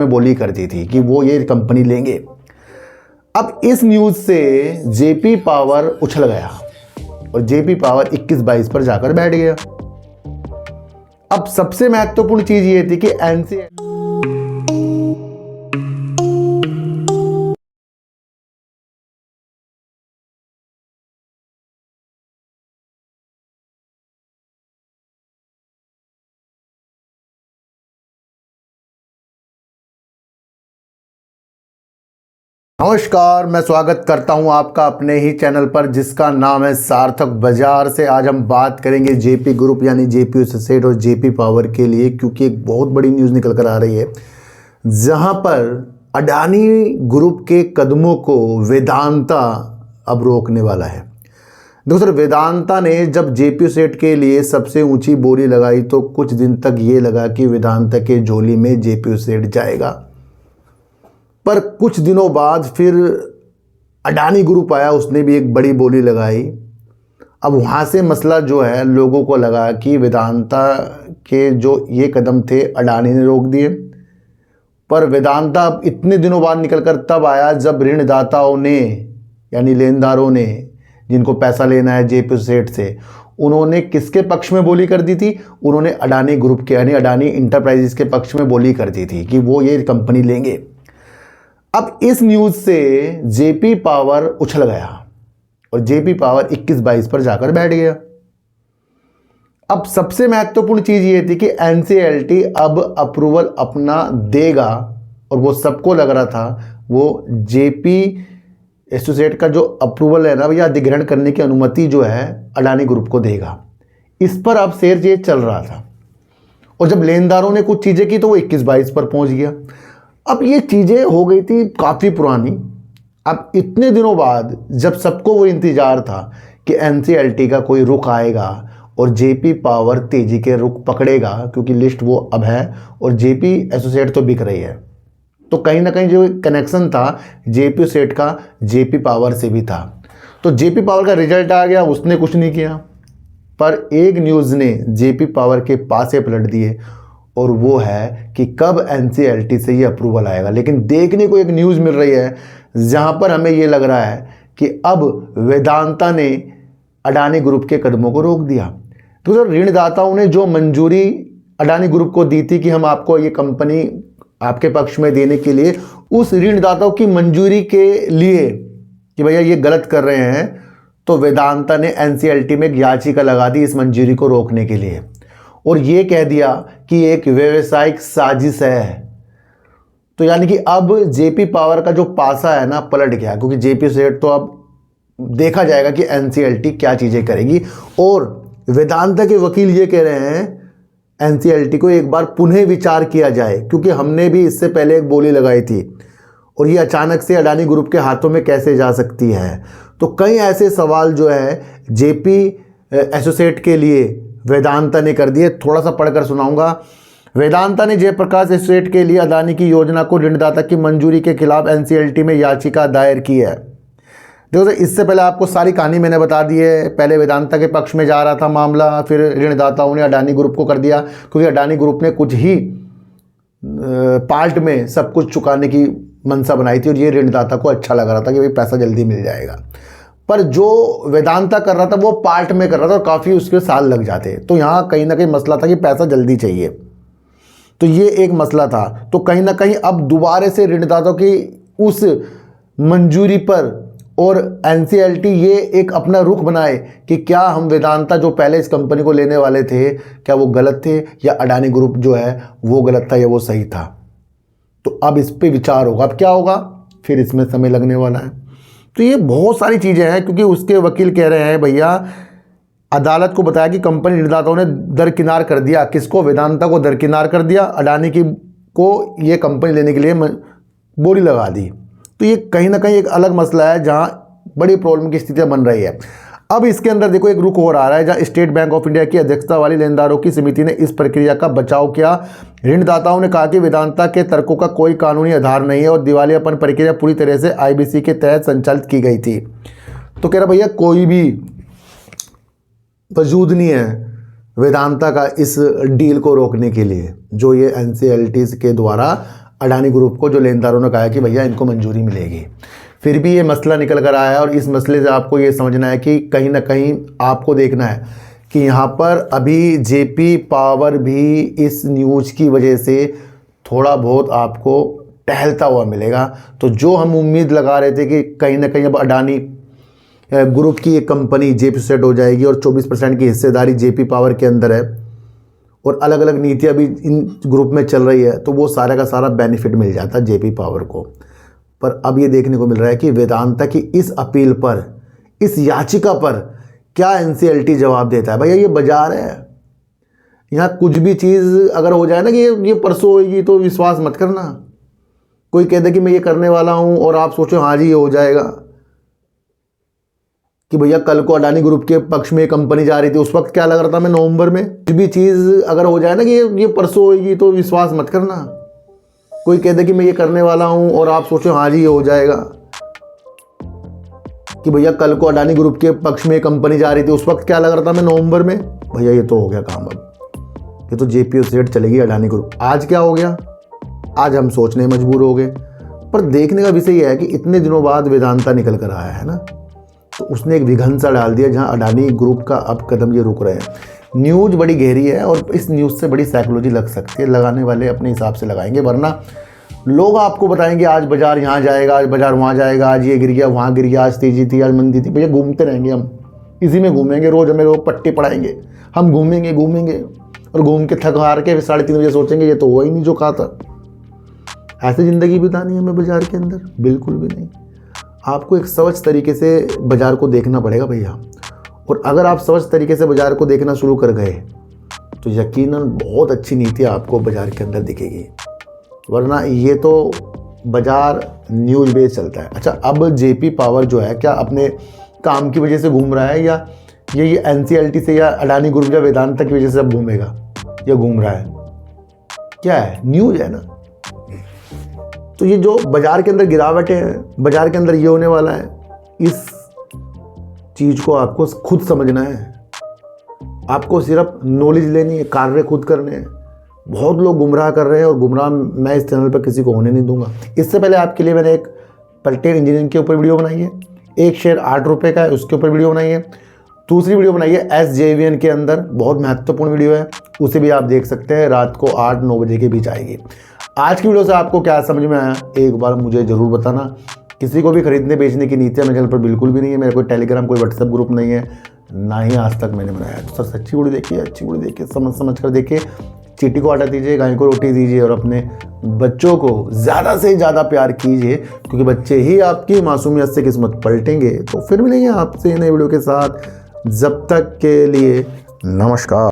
में बोली करती थी कि वो ये कंपनी लेंगे। अब इस न्यूज़ से जेपी पावर उछल गया और जेपी पावर 21-22 पर जाकर बैठ गया। अब सबसे महत्वपूर्ण चीज ये थी कि एनसीएलटी नमस्कार, मैं स्वागत करता हूं आपका अपने ही चैनल पर जिसका नाम है सार्थक बाजार से। आज हम बात करेंगे जेपी ग्रुप यानी जेपी एसोसिएट और जेपी पावर के लिए, क्योंकि एक बहुत बड़ी न्यूज़ निकल कर आ रही है जहां पर अडानी ग्रुप के कदमों को वेदांता अब रोकने वाला है। देखो सर, वेदांता ने जब जेपी एसोसिएट के लिए सबसे ऊंची बोली लगाई तो कुछ दिन तक ये लगा कि वेदांता के झोली में जेपी एसोसिएट जाएगा, पर कुछ दिनों बाद फिर अडानी ग्रुप आया, उसने भी एक बड़ी बोली लगाई। अब वहाँ से मसला जो है, लोगों को लगा कि वेदांता के जो ये कदम थे अडानी ने रोक दिए, पर वेदांता अब इतने दिनों बाद निकल कर तब आया जब ऋणदाताओं ने यानी लेनदारों ने, जिनको पैसा लेना है जेपी एसोसिएट से, उन्होंने किसके पक्ष में बोली कर दी थी? उन्होंने अडानी ग्रुप के यानी अडानी इंटरप्राइजेस के पक्ष में बोली कर दी थी कि वो ये कंपनी लेंगे। अब इस न्यूज़ से जेपी पावर उछल गया और जेपी पावर 21-22 पर जाकर बैठ गया। अब सबसे महत्वपूर्ण चीज़ ये थी कि एनसीएलटी अब अप्रूवल अपना देगा, और वो सबको लग रहा था वो जेपी एसोसिएट का जो अप्रूवल है ना या अधिग्रहण करने की अनुमति जो है अडानी ग्रुप को देगा। इस पर अब शेयर ये चल रहा था, और जब लेनदारों ने कुछ चीज़ें की तो वो 21-22 पर पहुंच गया। अब ये चीज़ें हो गई थी काफ़ी पुरानी। अब इतने दिनों बाद जब सबको वो इंतज़ार था कि एनसीएलटी का कोई रुख आएगा और जेपी पावर तेज़ी के रुख पकड़ेगा, क्योंकि लिस्ट वो अब है और जेपी एसोसिएट तो बिक रही है, तो कहीं ना कहीं जो कनेक्शन था जेपी एसोसिएट का जेपी पावर से भी था। तो जेपी पावर का रिजल्ट आ गया, उसने कुछ नहीं किया, पर एक न्यूज़ ने जेपी पावर के पासे पलट दिए, और वो है कि कब एनसीएलटी से ये अप्रूवल आएगा। लेकिन देखने को एक न्यूज़ मिल रही है जहां पर हमें ये लग रहा है कि अब वेदांता ने अडानी ग्रुप के कदमों को रोक दिया। तो सर, ऋणदाताओं ने जो मंजूरी अडानी ग्रुप को दी थी कि हम आपको ये कंपनी आपके पक्ष में देने के लिए, उस ऋणदाताओं की मंजूरी के लिए कि भैया ये गलत कर रहे हैं, तो वेदांता ने एनसीएलटी में याचिका लगा दी इस मंजूरी को रोकने के लिए, और ये कह दिया कि एक व्यावसायिक साजिश है। तो यानी कि अब जेपी पावर का जो पासा है ना पलट गया, क्योंकि जेपी एसोसिएट तो अब देखा जाएगा कि एनसीएलटी क्या चीज़ें करेगी। और वेदांता के वकील ये कह रहे हैं एनसीएलटी को एक बार पुनः विचार किया जाए, क्योंकि हमने भी इससे पहले एक बोली लगाई थी और ये अचानक से अडानी ग्रुप के हाथों में कैसे जा सकती है। तो कई ऐसे सवाल जो है जेपी एसोसिएट के लिए वेदांता ने कर दिए। थोड़ा सा पढ़कर सुनाऊंगा। वेदांता ने जयप्रकाश एसोसिएट के लिए अडानी की योजना को ऋणदाता की मंजूरी के खिलाफ एनसीएलटी में याचिका दायर की है। देखो सर, इससे पहले आपको सारी कहानी मैंने बता दी है। पहले वेदांता के पक्ष में जा रहा था मामला, फिर ऋणदाताओं ने अडानी ग्रुप को कर दिया, क्योंकि अडानी ग्रुप ने कुछ ही पार्ट में सब कुछ चुकाने की मंशा बनाई थी, और ये ऋणदाता को अच्छा लग रहा था कि भाई पैसा जल्दी मिल जाएगा। पर जो वेदांता कर रहा था वो पार्ट में कर रहा था और काफ़ी उसके साल लग जाते, तो यहाँ कहीं ना कहीं मसला था कि पैसा जल्दी चाहिए, तो ये एक मसला था। तो कहीं ना कहीं अब दोबारा से ऋणदाताओं की उस मंजूरी पर और एनसीएलटी ये एक अपना रुख बनाए कि क्या हम वेदांता जो पहले इस कंपनी को लेने वाले थे, क्या वो गलत थे, या अडानी ग्रुप जो है वो गलत था या वो सही था। तो अब इस पर विचार होगा। अब क्या होगा, फिर इसमें समय लगने वाला है। तो ये बहुत सारी चीज़ें हैं, क्योंकि उसके वकील कह रहे हैं भैया अदालत को बताया कि कंपनी ऋणदाताओं ने दरकिनार कर दिया, किसको? वेदांता को दरकिनार कर दिया, अडानी की को ये कंपनी लेने के लिए बोली लगा दी। तो ये कहीं ना कहीं एक अलग मसला है जहाँ बड़ी प्रॉब्लम की स्थितियाँ बन रही है। अब इसके अंदर देखो एक रुख हो रहा है जहाँ स्टेट बैंक ऑफ इंडिया की अध्यक्षता वाली लेनदारों की समिति ने इस प्रक्रिया का बचाव किया। ऋणदाताओं ने कहा कि वेदांता के तर्कों का कोई कानूनी आधार नहीं है और दिवालियापन प्रक्रिया पूरी तरह से आईबीसी के तहत संचालित की गई थी। तो कह रहा भैया कोई भी वजूद नहीं है वेदांता का इस डील को रोकने के लिए जो ये एनसीएलटी के द्वारा अडानी ग्रुप को, जो लेनदारों ने कहा है कि भैया इनको मंजूरी मिलेगी। फिर भी ये मसला निकल कर आया है और इस मसले से आपको ये समझना है कि कहीं ना कहीं आपको देखना है कि यहाँ पर अभी जेपी पावर भी इस न्यूज़ की वजह से थोड़ा बहुत आपको टहलता हुआ मिलेगा। तो जो हम उम्मीद लगा रहे थे कि कहीं ना कहीं अब अडानी ग्रुप की एक कंपनी जेपी सेट हो जाएगी और 24% की हिस्सेदारी जेपी पावर के अंदर है और अलग अलग नीतियाँ भी इन ग्रुप में चल रही है, तो वो सारा का सारा बेनिफिट मिल जाता है जेपी पावर को। पर अब ये देखने को मिल रहा है कि वेदांता की इस अपील पर, इस याचिका पर क्या एनसीएलटी जवाब देता है। भैया ये बाजार है, यहाँ कुछ भी चीज़ अगर हो जाए ना कि ये परसों होगी तो विश्वास मत करना। कोई कह दे कि मैं ये करने वाला हूँ और आप सोचो हाँ जी ये हो जाएगा, कि भैया कल को अडानी ग्रुप के पक्ष में कंपनी जा रही थी, उस वक्त क्या लग रहा था मैं नवंबर में। कुछ भी चीज़ अगर हो जाए ना कि ये परसों होगी तो विश्वास मत करना। कोई कह दे कि मैं ये करने वाला हूँ और आप सोचो हाँ जी ये हो जाएगा, कि भैया कल को अडानी ग्रुप के पक्ष में कंपनी जा रही थी, उस वक्त क्या लग रहा था मैं नवंबर में। भैया ये तो हो गया काम, अब ये तो जेपीओ सेट चलेगी अडानी ग्रुप। आज क्या हो गया, आज हम सोचने मजबूर हो गए। पर देखने का विषय यह है कि इतने दिनों बाद वेदांता निकल कर आया है ना, तो उसने एक विघन सा डाल दिया जहां अडानी ग्रुप का अब कदम ये रुक रहे हैं। न्यूज़ बड़ी गहरी है और इस न्यूज़ से बड़ी साइकोलॉजी लग सकती है। लगाने वाले अपने हिसाब से लगाएंगे, वरना लोग आपको बताएंगे आज बाजार यहाँ जाएगा, आज बाजार वहाँ जाएगा, आज ये गिर गया वहाँ गिर गया, आज तेजी थी आज मंदी थी। भैया घूमते रहेंगे, हम इसी में घूमेंगे। रोज़ हमें लोग पट्टी पढ़ाएंगे, हम घूमेंगे और घूम के थक हार के 3:30 बजे सोचेंगे ये तो हुआ ही नहीं जो कहा था। ऐसे ज़िंदगी बितानी है हमें बाज़ार के अंदर? बिल्कुल भी नहीं। आपको एक सहज तरीके से बाज़ार को देखना पड़ेगा भैया। और अगर आप सहज तरीके से बाज़ार को देखना शुरू कर गए तो यकीनन बहुत अच्छी नीतियाँ आपको बाज़ार के अंदर दिखेगी, वरना ये तो बाज़ार न्यूज़ बेस चलता है। अच्छा, अब जेपी पावर जो है क्या अपने काम की वजह से घूम रहा है, या ये एनसीएलटी से या अडानी ग्रुप या वेदांता की वजह से अब घूमेगा या घूम रहा है? क्या है, न्यूज़ है ना। तो ये जो बाज़ार के अंदर गिरावट है, बाज़ार के अंदर ये होने वाला है, इस चीज़ को आपको खुद समझना है। आपको सिर्फ नॉलेज लेनी है, कार्य खुद करने हैं। बहुत लोग गुमराह कर रहे हैं और गुमराह मैं इस चैनल पर किसी को होने नहीं दूंगा। इससे पहले आपके लिए मैंने एक पलटेन इंजीनियरिंग के ऊपर वीडियो बनाई है, एक शेयर 8 रुपये का है, उसके ऊपर वीडियो बनाई है। दूसरी वीडियो बनाई है SJVN के अंदर, बहुत महत्वपूर्ण वीडियो है, उसे भी आप देख सकते हैं। रात को 8-9 बजे के बीच आएगी। आज की वीडियो से आपको क्या समझ में आया एक बार मुझे ज़रूर बताना। किसी को भी खरीदने बेचने की नीतियाँ मेरे चैनल पर बिल्कुल भी नहीं है। मेरा कोई टेलीग्राम, कोई व्हाट्सएप ग्रुप नहीं है, ना ही आज तक मैंने बनाया। तो सर सच्ची वीडियो देखिए, अच्छी वीडियो देखिए, समझ कर देखिए। चींटी को आटा दीजिए, गाय को रोटी दीजिए और अपने बच्चों को ज़्यादा से ज़्यादा प्यार कीजिए, क्योंकि बच्चे ही आपकी मासूमियत से किस्मत पलटेंगे। तो फिर मिलेंगे आपसे नए वीडियो के साथ। जब तक के लिए नमस्कार।